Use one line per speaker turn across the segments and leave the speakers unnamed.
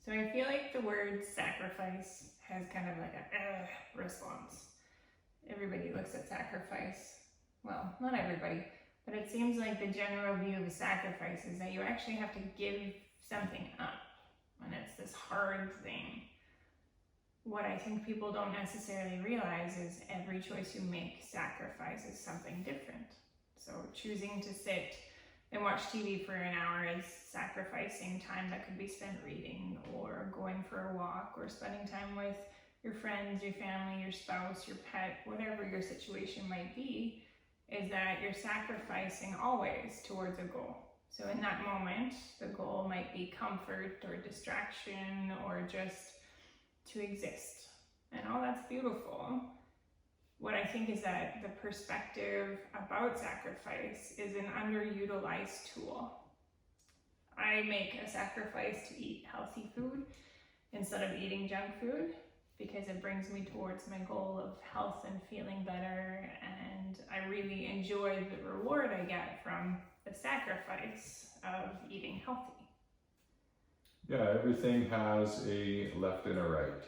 So I feel like the word sacrifice has kind of like a response. Everybody looks at sacrifice. Well, not everybody, but it seems like the general view of sacrifice is that you actually have to give something up, and it's this hard thing. What I think people don't necessarily realize is every choice you make sacrifices something different. So choosing to sit and watch TV for an hour is sacrificing time that could be spent reading or going for a walk or spending time with your friends, your family, your spouse, your pet, whatever your situation might be, is that you're sacrificing always towards a goal. So in that moment, the goal might be comfort or distraction or just to exist. And all that's beautiful. What I think is that the perspective about sacrifice is an underutilized tool. I make a sacrifice to eat healthy food instead of eating junk food because it brings me towards my goal of health and feeling better, and I really enjoy the reward I get from the sacrifice of eating healthy.
Yeah, everything has a left and a right.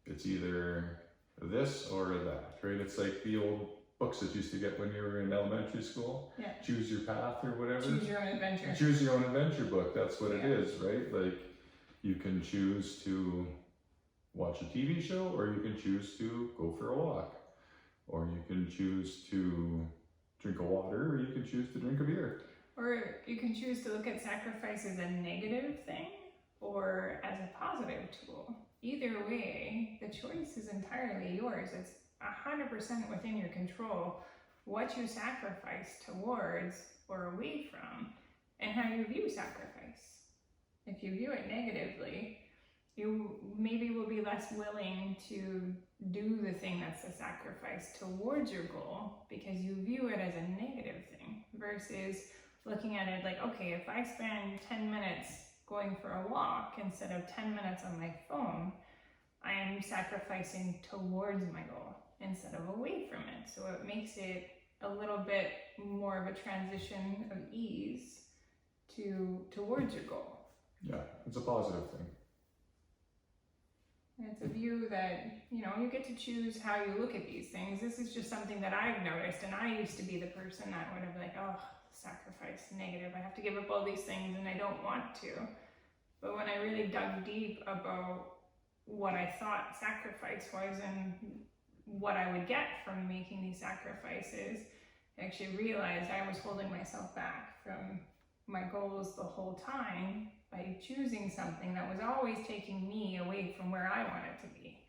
It's either this or that, right? It's like the old books that you used to get when you were in elementary school.
Yeah.
Choose your path or whatever.
Choose your own adventure.
Choose your own adventure book. That's what it is, right? Like you can choose to watch a TV show, or you can choose to go for a walk, or you can choose to drink a water, or you can choose to drink a beer.
Or you can choose to look at sacrifice as a negative thing or as a positive tool. Either way, the choice is entirely yours. It's 100% within your control what you sacrifice towards or away from and how you view sacrifice. If you view it negatively, you maybe will be less willing to do the thing that's a sacrifice towards your goal because you view it as a negative thing versus looking at it like, okay, if I spend 10 minutes going for a walk instead of 10 minutes on my phone, I am sacrificing towards my goal instead of away from it. So it makes it a little bit more of a transition of ease towards your goal.
Yeah, it's a positive thing.
It's a view that, you get to choose how you look at these things. This is just something that I've noticed, and I used to be the person that would have been like, oh, sacrifice, negative, I have to give up all these things and I don't want to. But when I really dug deep about what I thought sacrifice was and what I would get from making these sacrifices, I actually realized I was holding myself back from my goals the whole time by choosing something that was always taking me away from where I wanted to be.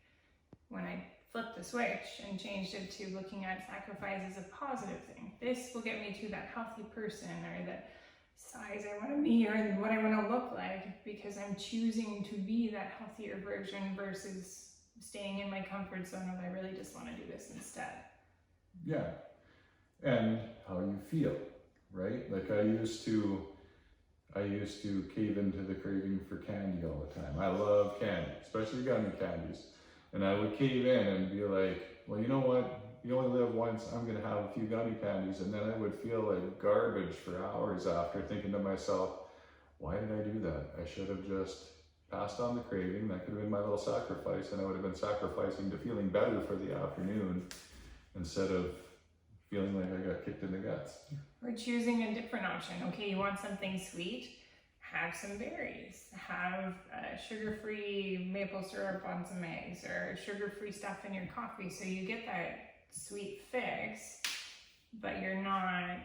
When I flipped the switch and changed it to looking at sacrifice as a positive thing, this will get me to that healthy person or that size I want to be or what I want to look like because I'm choosing to be that healthier version versus staying in my comfort zone of I really just want to do this instead.
Yeah, and how you feel, right? Like I used to cave into the craving for candy all the time. I love candy, especially gummy candies. And I would cave in and be like, well, you know what? You only live once, I'm gonna have a few gummy candies. And then I would feel like garbage for hours after, thinking to myself, why did I do that? I should have just passed on the craving. That could have been my little sacrifice, and I would have been sacrificing to feeling better for the afternoon instead of feeling like I got kicked in the guts.
Or choosing a different option. Okay, you want something sweet? Have some berries. Have sugar-free maple syrup on some eggs or sugar-free stuff in your coffee so you get that sweet fix, but you're not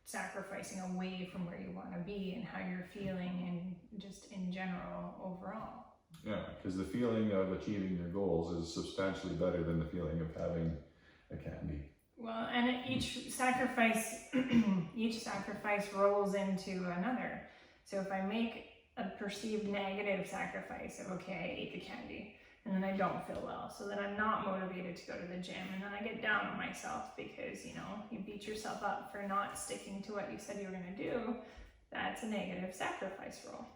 sacrificing away from where you want to be and how you're feeling and just in general overall.
Yeah, because the feeling of achieving your goals is substantially better than the feeling of having a candy.
Well, and each sacrifice rolls into another. So if I make a perceived negative sacrifice of, okay, I ate the candy, and then I don't feel well, so then I'm not motivated to go to the gym, and then I get down on myself because, you beat yourself up for not sticking to what you said you were going to do, that's a negative sacrifice role.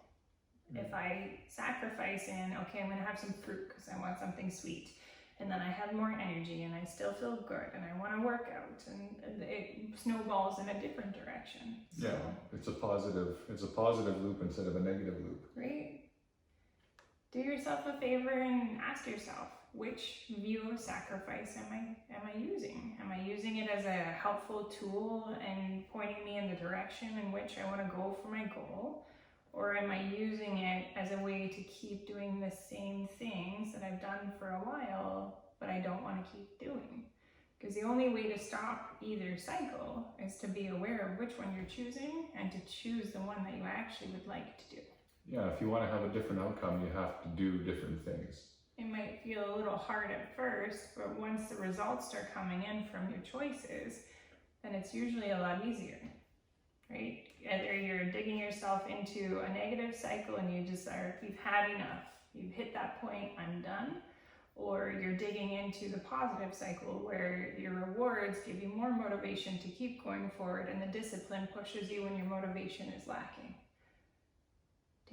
If I sacrifice in, okay, I'm going to have some fruit because I want something sweet, and then I have more energy and I still feel good and I want to work out, and it snowballs in a different direction. So,
yeah, it's a positive loop instead of a negative loop.
Right? do yourself a favor and ask yourself, which view of sacrifice am I using? Am I using it as a helpful tool and pointing me in the direction in which I want to go for my goal? Or am I using it as a way to keep doing the same things that I've done for a while, but I don't want to keep doing? Because the only way to stop either cycle is to be aware of which one you're choosing and to choose the one that you actually would like to do.
Yeah, if you want to have a different outcome, you have to do different things.
It might feel a little hard at first, but once the results start coming in from your choices, then it's usually a lot easier, right? Either you're digging yourself into a negative cycle and you've had enough, you've hit that point, I'm done. Or you're digging into the positive cycle where your rewards give you more motivation to keep going forward and the discipline pushes you when your motivation is lacking.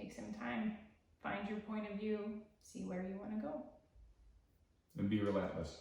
Take some time, find your point of view, see where you want to go.
And be relentless.